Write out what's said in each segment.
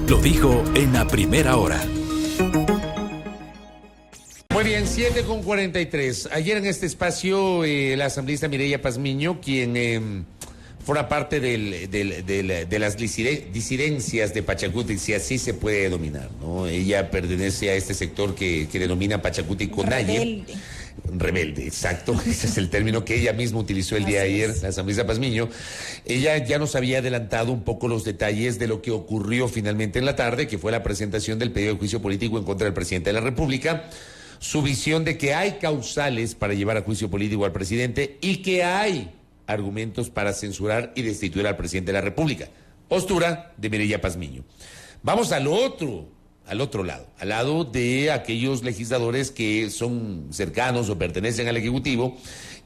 lo dijo en la primera hora. Muy bien, 7:43. Ayer en este espacio, la asambleísta Mireya Pazmiño, quien forma parte de las disidencias de Pachacuti, si así se puede denominar, ¿no? Ella pertenece a este sector que denomina Pachacuti Conalle. Rebelde, exacto. Ese es el término que ella misma utilizó el día de ayer, la asambleísta Pazmiño. Ella ya nos había adelantado un poco los detalles de lo que ocurrió finalmente en la tarde, que fue la presentación del pedido de juicio político en contra del presidente de la República, su visión de que hay causales para llevar a juicio político al presidente y que hay argumentos para censurar y destituir al presidente de la República. Postura de Mireya Pazmiño. Vamos al otro lado, al lado de aquellos legisladores que son cercanos o pertenecen al Ejecutivo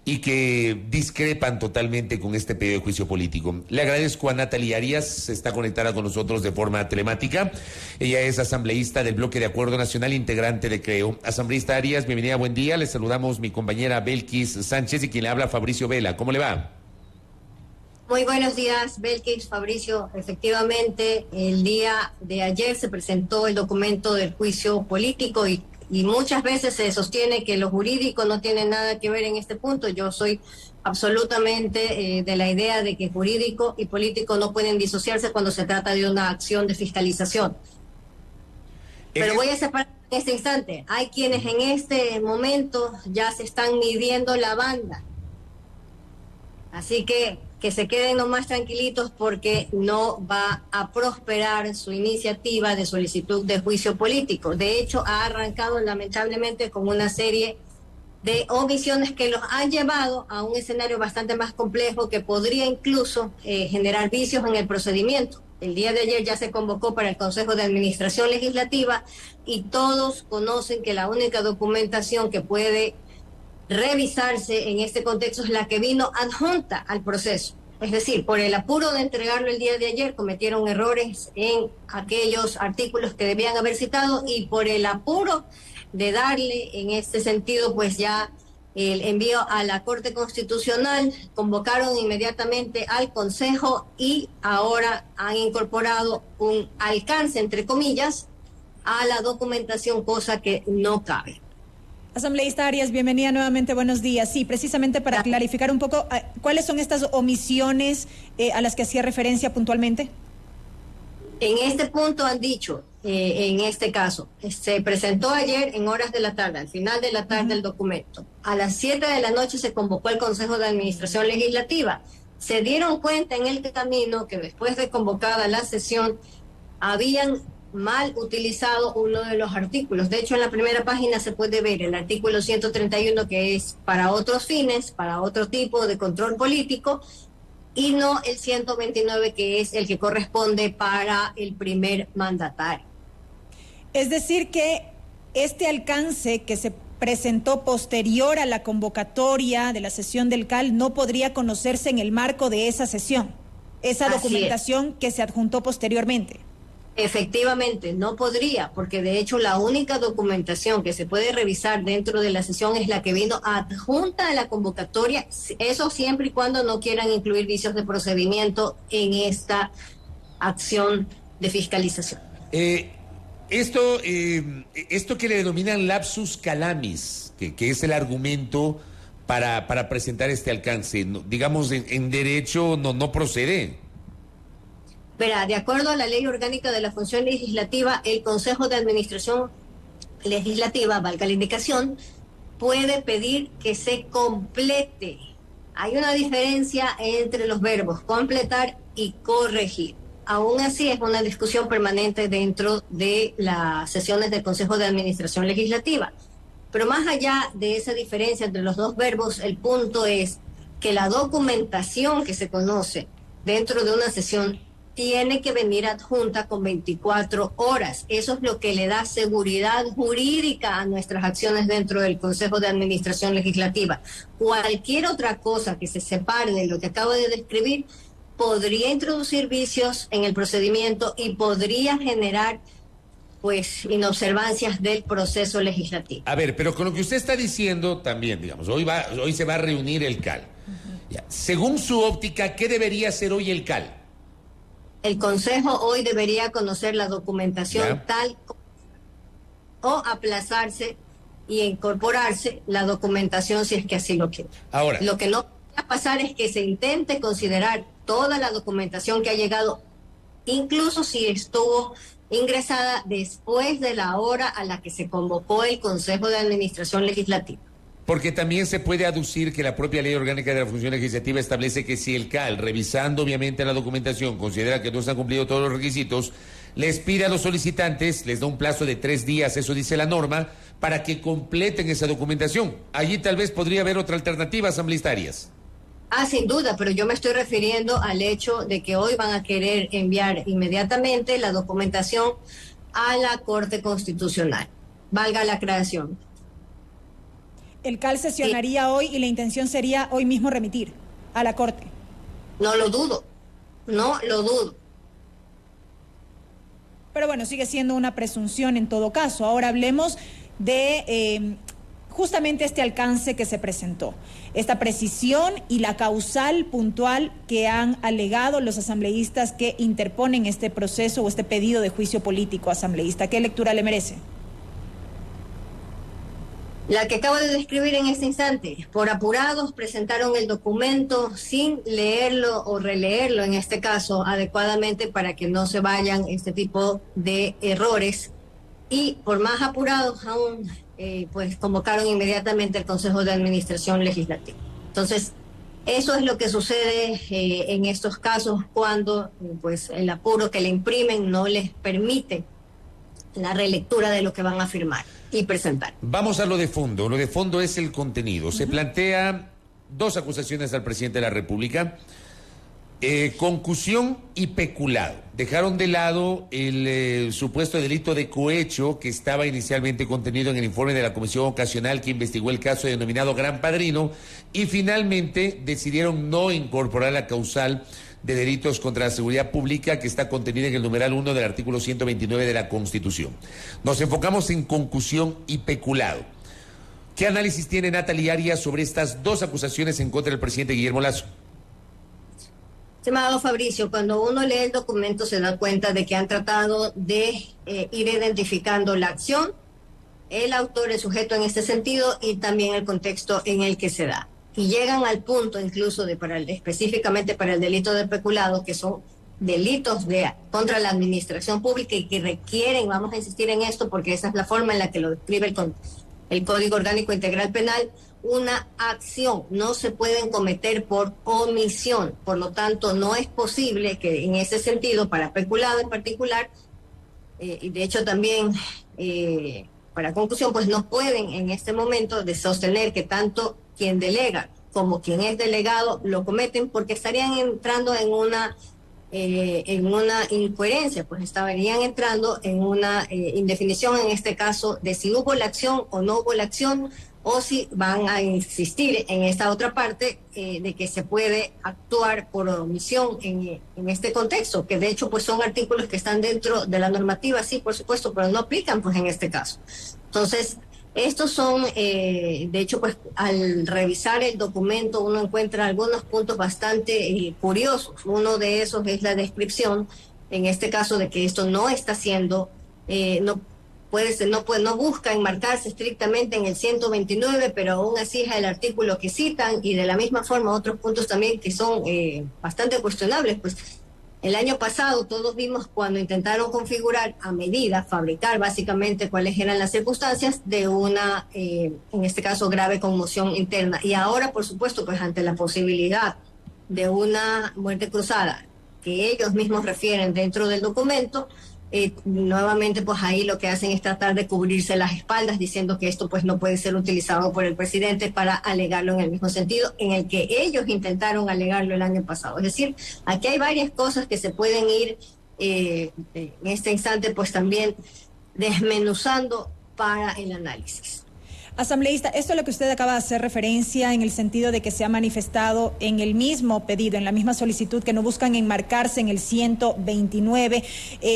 y que discrepan totalmente con este pedido de juicio político. Le agradezco a Natalie Arias, está conectada con nosotros de forma telemática. Ella es asambleísta del Bloque de Acuerdo Nacional, integrante de CREO. Asambleísta Arias, bienvenida, buen día. Le saludamos mi compañera Belkis Sánchez y quien le habla Fabricio Vela. ¿Cómo le va? Muy buenos días, Belkis, Fabricio. Efectivamente, el día de ayer se presentó el documento del juicio político y muchas veces se sostiene que lo jurídico no tiene nada que ver en este punto. Yo soy absolutamente de la idea de que jurídico y político no pueden disociarse cuando se trata de una acción de fiscalización. Pero voy a separar en este instante. Hay quienes en este momento ya se están midiendo la banda. Así que se queden nomás tranquilitos porque no va a prosperar su iniciativa de solicitud de juicio político. De hecho, ha arrancado lamentablemente con una serie de omisiones que los han llevado a un escenario bastante más complejo que podría incluso generar vicios en el procedimiento. El día de ayer ya se convocó para el Consejo de Administración Legislativa y todos conocen que la única documentación que puede revisarse en este contexto es la que vino adjunta al proceso. Es decir, por el apuro de entregarlo el día de ayer cometieron errores en aquellos artículos que debían haber citado y por el apuro de darle en este sentido pues ya el envío a la Corte Constitucional, convocaron inmediatamente al Consejo y ahora han incorporado un alcance, entre comillas, a la documentación, cosa que no cabe. Asambleísta Arias, bienvenida nuevamente, buenos días. Sí, precisamente para clarificar un poco, ¿cuáles son estas omisiones a las que hacía referencia puntualmente? En este punto han dicho, en este caso, se presentó ayer en horas de la tarde, al final de la tarde el documento. A las 7 de la noche se convocó el Consejo de Administración Legislativa. Se dieron cuenta en el camino que después de convocada la sesión habían mal utilizado uno de los artículos. De hecho, en la primera página se puede ver el artículo 131, que es para otros fines, para otro tipo de control político, y no el 129, que es el que corresponde para el primer mandatario. Es decir, que este alcance que se presentó posterior a la convocatoria de la sesión del CAL no podría conocerse en el marco de esa sesión, esa documentación que se adjuntó posteriormente. Efectivamente, no podría, porque de hecho la única documentación que se puede revisar dentro de la sesión es la que vino adjunta a la convocatoria, eso siempre y cuando no quieran incluir vicios de procedimiento en esta acción de fiscalización. Esto que le denominan lapsus calamis, que es el argumento para presentar este alcance, digamos, en derecho no procede. Verá, de acuerdo a la Ley Orgánica de la Función Legislativa, el Consejo de Administración Legislativa, valga la indicación, puede pedir que se complete. Hay una diferencia entre los verbos completar y corregir. Aún así, es una discusión permanente dentro de las sesiones del Consejo de Administración Legislativa. Pero más allá de esa diferencia entre los dos verbos, el punto es que la documentación que se conoce dentro de una sesión tiene que venir adjunta con 24 horas. Eso es lo que le da seguridad jurídica a nuestras acciones dentro del Consejo de Administración Legislativa. Cualquier otra cosa que se separe de lo que acabo de describir podría introducir vicios en el procedimiento y podría generar pues inobservancias del proceso legislativo. A ver, pero con lo que usted está diciendo también, digamos, hoy se va a reunir el CAL. Ya. Según su óptica, ¿qué debería hacer hoy el CAL? El Consejo hoy debería conocer la documentación tal o aplazarse y incorporarse la documentación si es que así lo quiere. Ahora, lo que no puede pasar es que se intente considerar toda la documentación que ha llegado, incluso si estuvo ingresada después de la hora a la que se convocó el Consejo de Administración Legislativa. porque también se puede aducir que la propia Ley Orgánica de la Función Legislativa establece que si el CAL, revisando obviamente la documentación, considera que no se han cumplido todos los requisitos, les pide a los solicitantes, les da un plazo de 3 días, eso dice la norma, para que completen esa documentación. Allí tal vez podría haber otra alternativa, asambleísta Arias. Sin duda, pero yo me estoy refiriendo al hecho de que hoy van a querer enviar inmediatamente la documentación a la Corte Constitucional. Valga la aclaración. El CAL sesionaría hoy y la intención sería hoy mismo remitir a la Corte. No lo dudo, no lo dudo. Pero bueno, sigue siendo una presunción en todo caso. Ahora hablemos de justamente este alcance que se presentó, esta precisión y la causal puntual que han alegado los asambleístas que interponen este proceso o este pedido de juicio político asambleísta. ¿Qué lectura le merece? La que acabo de describir en este instante. Por apurados presentaron el documento sin leerlo o releerlo, en este caso, adecuadamente para que no se vayan este tipo de errores. Y por más apurados aún, pues convocaron inmediatamente al Consejo de Administración Legislativa. Entonces, eso es lo que sucede en estos casos cuando pues el apuro que le imprimen no les permite la relectura de lo que van a firmar y presentar. Vamos a lo de fondo. Lo de fondo es el contenido. Se plantea 2 acusaciones al presidente de la República. Concusión y peculado. Dejaron de lado el supuesto delito de cohecho que estaba inicialmente contenido en el informe de la Comisión Ocasional que investigó el caso denominado Gran Padrino y finalmente decidieron no incorporar la causal de delitos contra la seguridad pública que está contenida en el numeral 1 del artículo 129 de la Constitución. Nos enfocamos en concusión y peculado. ¿Qué análisis tiene Natalia Arias sobre estas 2 acusaciones en contra del presidente Guillermo Lasso? Estimado Fabricio, cuando uno lee el documento se da cuenta de que han tratado de ir identificando la acción, el autor, el sujeto en este sentido y también el contexto en el que se da. Y llegan al punto incluso de específicamente para el delito de peculado, que son delitos contra la administración pública y que requieren, vamos a insistir en esto porque esa es la forma en la que lo describe el Código Orgánico Integral Penal, una acción, no se pueden cometer por omisión, por lo tanto no es posible que en ese sentido, para peculado en particular, y de hecho también para conclusión, pues no pueden en este momento de sostener que tanto quien delega como quien es delegado lo cometen porque estarían entrando en una incoherencia, pues estarían entrando en una indefinición en este caso de si hubo la acción o no hubo la acción, o si van a insistir en esta otra parte de que se puede actuar por omisión en este contexto, que de hecho pues son artículos que están dentro de la normativa, sí, por supuesto, pero no aplican pues en este caso. Entonces, estos son, de hecho, pues al revisar el documento uno encuentra algunos puntos bastante curiosos. Uno de esos es la descripción, en este caso, de que esto no está siendo, no busca enmarcarse estrictamente en el 129, pero aún así es el artículo que citan y de la misma forma otros puntos también que son bastante cuestionables, pues. El año pasado todos vimos cuando intentaron configurar a medida, fabricar básicamente cuáles eran las circunstancias de una, en este caso, grave conmoción interna. Y ahora, por supuesto, pues ante la posibilidad de una muerte cruzada que ellos mismos refieren dentro del documento, nuevamente pues ahí lo que hacen es tratar de cubrirse las espaldas diciendo que esto pues no puede ser utilizado por el presidente para alegarlo en el mismo sentido en el que ellos intentaron alegarlo el año pasado. Es decir, aquí hay varias cosas que se pueden ir en este instante pues también desmenuzando para el análisis. Asambleísta, esto es lo que usted acaba de hacer referencia en el sentido de que se ha manifestado en el mismo pedido, en la misma solicitud, que no buscan enmarcarse en el 129.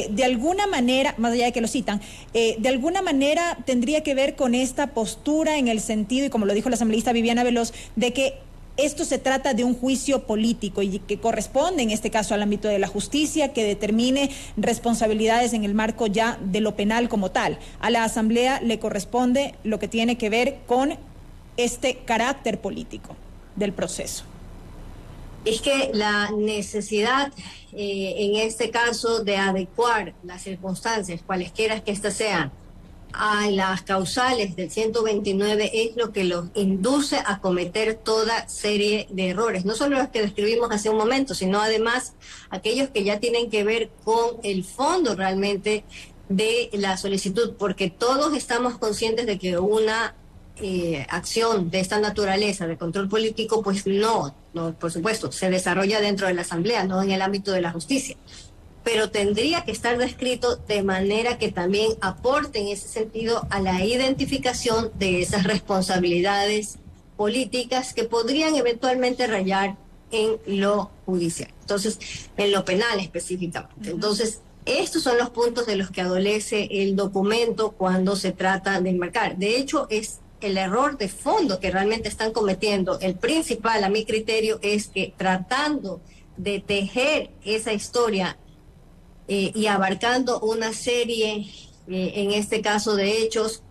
De alguna manera, más allá de que lo citan, de alguna manera tendría que ver con esta postura en el sentido, y como lo dijo la asambleísta Viviana Veloz, de que esto se trata de un juicio político y que corresponde en este caso al ámbito de la justicia, que determine responsabilidades en el marco ya de lo penal como tal. A la Asamblea le corresponde lo que tiene que ver con este carácter político del proceso. Es que la necesidad, en este caso, de adecuar las circunstancias, cualesquiera que éstas sean, a las causales del 129 es lo que los induce a cometer toda serie de errores, no solo los que describimos hace un momento, sino además aquellos que ya tienen que ver con el fondo realmente de la solicitud, porque todos estamos conscientes de que una acción de esta naturaleza de control político, pues no, por supuesto, se desarrolla dentro de la Asamblea, no en el ámbito de la justicia, pero tendría que estar descrito de manera que también aporte en ese sentido a la identificación de esas responsabilidades políticas que podrían eventualmente rayar en lo judicial, entonces en lo penal específicamente. Entonces, estos son los puntos de los que adolece el documento cuando se trata de enmarcar. De hecho, es el error de fondo que realmente están cometiendo. El principal, a mi criterio, es que tratando de tejer esa historia y abarcando una serie, en este caso de hechos,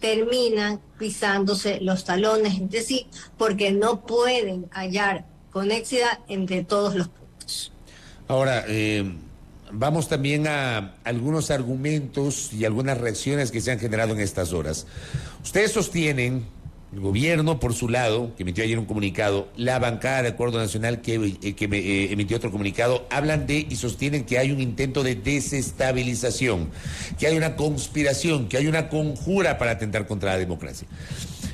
terminan pisándose los talones entre sí porque no pueden hallar conexidad entre todos los puntos. Ahora, vamos también a algunos argumentos y algunas reacciones que se han generado en estas horas. Ustedes sostienen, el gobierno por su lado, que emitió ayer un comunicado, la bancada de Acuerdo Nacional que emitió otro comunicado, hablan de y sostienen que hay un intento de desestabilización, que hay una conspiración, que hay una conjura para atentar contra la democracia.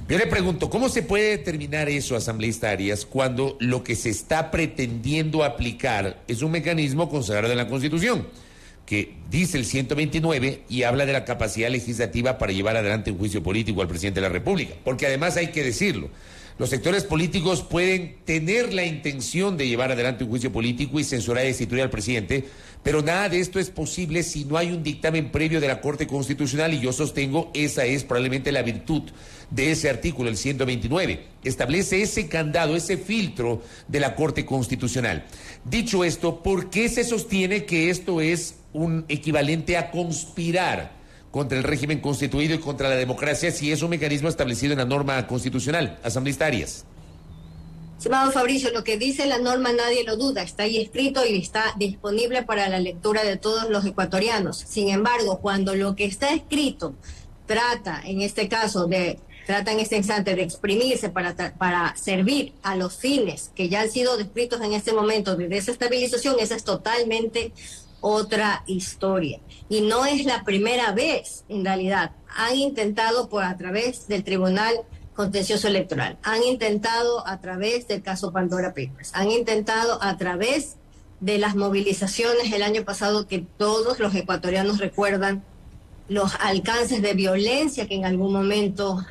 Yo le pregunto, ¿cómo se puede determinar eso, asambleísta Arias, cuando lo que se está pretendiendo aplicar es un mecanismo consagrado en la Constitución, que dice el 129 y habla de la capacidad legislativa para llevar adelante un juicio político al presidente de la República? Porque además hay que decirlo, los sectores políticos pueden tener la intención de llevar adelante un juicio político y censurar y destituir al presidente, pero nada de esto es posible si no hay un dictamen previo de la Corte Constitucional, y yo sostengo esa es probablemente la virtud de ese artículo, el 129. Establece ese candado, ese filtro de la Corte Constitucional. Dicho esto, ¿por qué se sostiene que esto es un equivalente a conspirar contra el régimen constituido y contra la democracia si es un mecanismo establecido en la norma constitucional? Asambleísta Arias. Estimado Fabricio, lo que dice la norma nadie lo duda, está ahí escrito y está disponible para la lectura de todos los ecuatorianos. Sin embargo, cuando lo que está escrito trata en este instante de exprimirse para servir a los fines que ya han sido descritos en este momento de desestabilización, esa es totalmente otra historia. Y no es la primera vez, en realidad. Han intentado a través del Tribunal Contencioso Electoral, han intentado a través del caso Pandora Papers, han intentado a través de las movilizaciones el año pasado, que todos los ecuatorianos recuerdan los alcances de violencia que en algún momento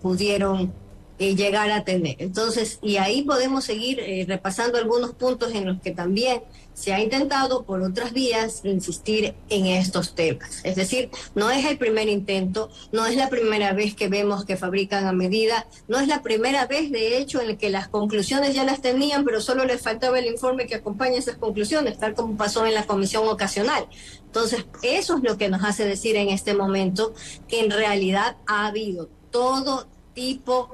pudieron llegar a tener. Entonces, y ahí podemos seguir repasando algunos puntos en los que también se ha intentado por otras vías insistir en estos temas. Es decir, no es el primer intento, no es la primera vez que vemos que fabrican a medida, no es la primera vez, de hecho, en la que las conclusiones ya las tenían, pero solo les faltaba el informe que acompaña esas conclusiones, tal como pasó en la comisión ocasional. Entonces, eso es lo que nos hace decir en este momento que en realidad ha habido todo tipo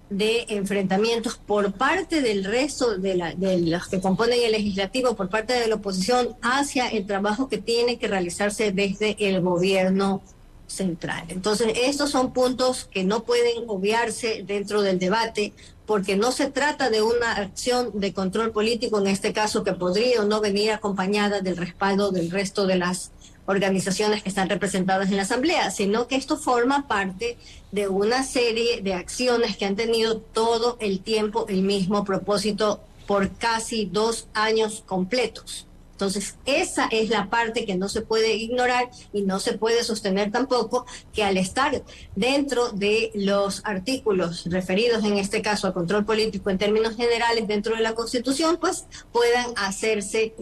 de enfrentamientos por parte del resto de los que componen el legislativo, por parte de la oposición, hacia el trabajo que tiene que realizarse desde el gobierno central. Entonces, estos son puntos que no pueden obviarse dentro del debate, porque no se trata de una acción de control político, en este caso, que podría o no venir acompañada del respaldo del resto de las organizaciones que están representadas en la Asamblea, sino que esto forma parte de una serie de acciones que han tenido todo el tiempo el mismo propósito por casi 2 años completos. Entonces, esa es la parte que no se puede ignorar y no se puede sostener tampoco, que al estar dentro de los artículos referidos en este caso al control político en términos generales dentro de la Constitución, pues pueda hacerse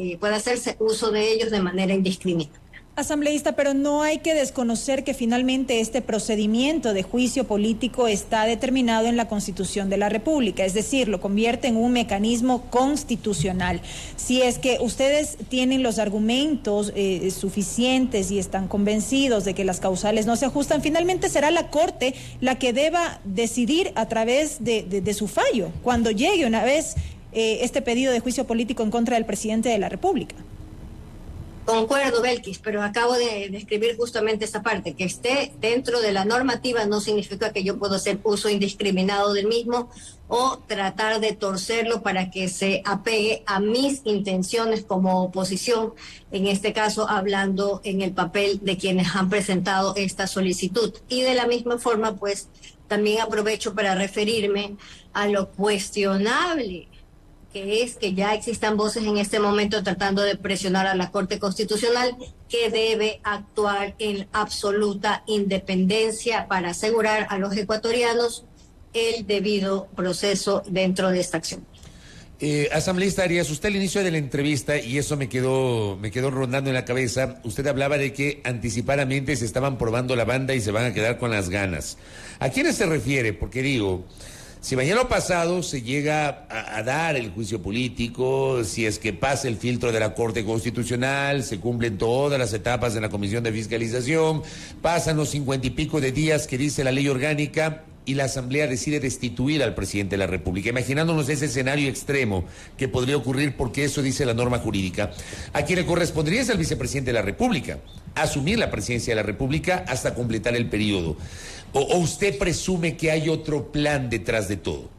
uso de ellos de manera indiscriminada. Asambleísta, pero no hay que desconocer que finalmente este procedimiento de juicio político está determinado en la Constitución de la República, es decir, lo convierte en un mecanismo constitucional. Si es que ustedes tienen los argumentos suficientes y están convencidos de que las causales no se ajustan, finalmente será la Corte la que deba decidir a través de su fallo, cuando llegue una vez este pedido de juicio político en contra del presidente de la República. Concuerdo, Belkis, pero acabo de escribir justamente esta parte, que esté dentro de la normativa no significa que yo puedo hacer uso indiscriminado del mismo o tratar de torcerlo para que se apegue a mis intenciones como oposición, en este caso hablando en el papel de quienes han presentado esta solicitud. Y de la misma forma, pues, también aprovecho para referirme a lo cuestionable que es que ya existan voces en este momento tratando de presionar a la Corte Constitucional, que debe actuar en absoluta independencia para asegurar a los ecuatorianos el debido proceso dentro de esta acción. Asambleísta Arias, usted al inicio de la entrevista, y eso me quedó rondando en la cabeza, usted hablaba de que anticipadamente se estaban probando la banda y se van a quedar con las ganas. ¿A quiénes se refiere? Porque digo, si mañana pasado se llega a dar el juicio político, si es que pasa el filtro de la Corte Constitucional, se cumplen todas las etapas de la Comisión de Fiscalización, pasan los 50 y pico de días que dice la ley orgánica y la Asamblea decide destituir al presidente de la República, imaginándonos ese escenario extremo que podría ocurrir porque eso dice la norma jurídica. A quien le correspondería es al vicepresidente de la República, asumir la presidencia de la República hasta completar el periodo. ¿O usted presume que hay otro plan detrás de todo?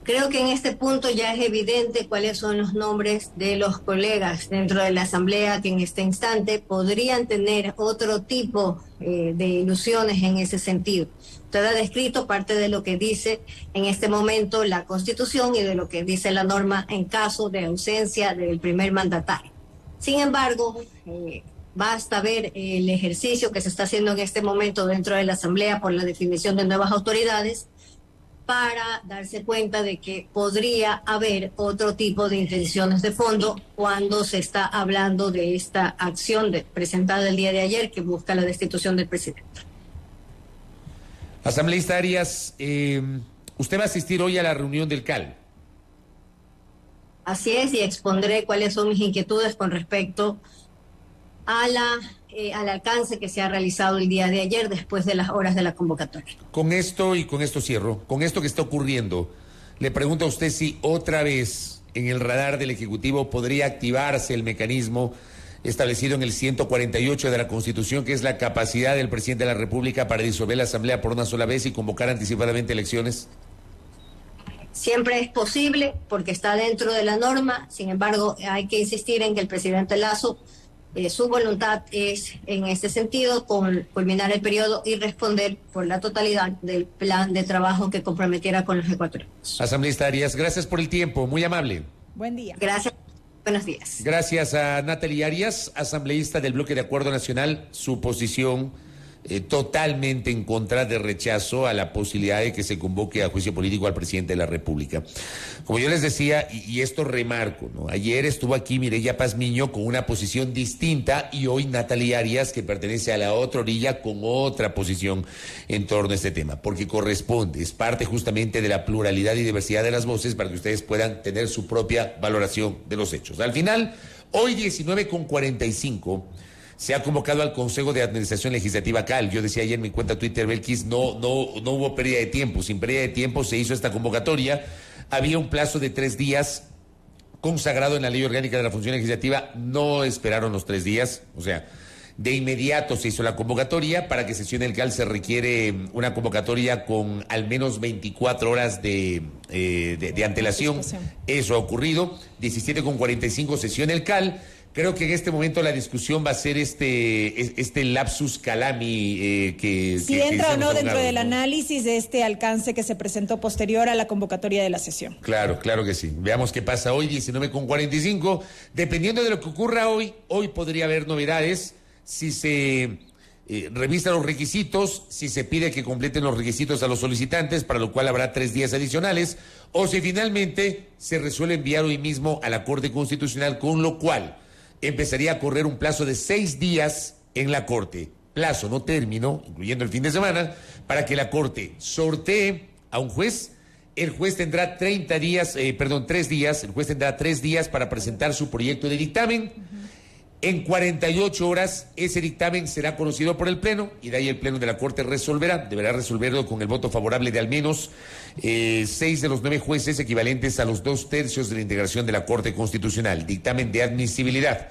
Creo que en este punto ya es evidente cuáles son los nombres de los colegas dentro de la Asamblea que en este instante podrían tener otro tipo de ilusiones en ese sentido. Usted ha descrito parte de lo que dice en este momento la Constitución y de lo que dice la norma en caso de ausencia del primer mandatario. Sin embargo, basta ver el ejercicio que se está haciendo en este momento dentro de la Asamblea por la definición de nuevas autoridades para darse cuenta de que podría haber otro tipo de intenciones de fondo cuando se está hablando de esta acción presentada el día de ayer que busca la destitución del presidente. Asambleísta Arias, usted va a asistir hoy a la reunión del CAL. Así es, y expondré cuáles son mis inquietudes con respecto al alcance que se ha realizado el día de ayer después de las horas de la convocatoria. Con esto cierro, con esto que está ocurriendo, le pregunto a usted si otra vez en el radar del Ejecutivo podría activarse el mecanismo establecido en el 148 de la Constitución, que es la capacidad del presidente de la República para disolver la Asamblea por una sola vez y convocar anticipadamente elecciones. Siempre es posible porque está dentro de la norma, sin embargo hay que insistir en que el presidente Lasso, su voluntad es en este sentido culminar el periodo y responder por la totalidad del plan de trabajo que comprometiera con los ecuatorianos. Asambleísta Arias, gracias por el tiempo, muy amable. Buen día. Gracias, buenos días. Gracias a Natalie Arias, asambleísta del Bloque de Acuerdo Nacional, su posición totalmente en contra de rechazo a la posibilidad de que se convoque a juicio político al presidente de la República. Como yo les decía, y esto remarco, ¿no? Ayer estuvo aquí Mireya Pazmiño con una posición distinta y hoy Natalie Arias, que pertenece a la otra orilla, con otra posición en torno a este tema, porque corresponde, es parte justamente de la pluralidad y diversidad de las voces para que ustedes puedan tener su propia valoración de los hechos. Al final, hoy 19:45, se ha convocado al Consejo de Administración Legislativa CAL. Yo decía ayer en mi cuenta Twitter, Belkis, no hubo pérdida de tiempo. Sin pérdida de tiempo se hizo esta convocatoria. Había un plazo de 3 días consagrado en la Ley Orgánica de la Función Legislativa. No esperaron los 3 días. O sea, de inmediato se hizo la convocatoria. Para que sesione el CAL se requiere una convocatoria con al menos 24 horas de antelación. Eso ha ocurrido. 17:45 sesiona el CAL. Creo que en este momento la discusión va a ser este lapsus calami si entra o no dentro del análisis de este alcance que se presentó posterior a la convocatoria de la sesión. Claro que sí. Veamos qué pasa hoy, 19:45. Dependiendo de lo que ocurra hoy podría haber novedades. Si se revisan los requisitos, si se pide que completen los requisitos a los solicitantes, para lo cual habrá 3 días adicionales, o si finalmente se resuelve enviar hoy mismo a la Corte Constitucional, con lo cual empezaría a correr un plazo de 6 días en la Corte. Plazo, no término, incluyendo el fin de semana, para que la Corte sortee a un juez. El juez tendrá 3 días, el juez tendrá 3 días para presentar su proyecto de dictamen. En 48 horas ese dictamen será conocido por el Pleno y de ahí el Pleno de la Corte deberá resolverlo con el voto favorable de al menos 6 de los 9 jueces, equivalentes a los 2/3 de la integración de la Corte Constitucional. Dictamen de admisibilidad.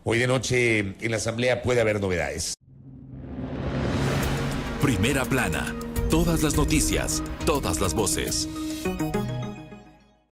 Hoy de noche en la Asamblea puede haber novedades. Primera plana. Todas las noticias, todas las voces.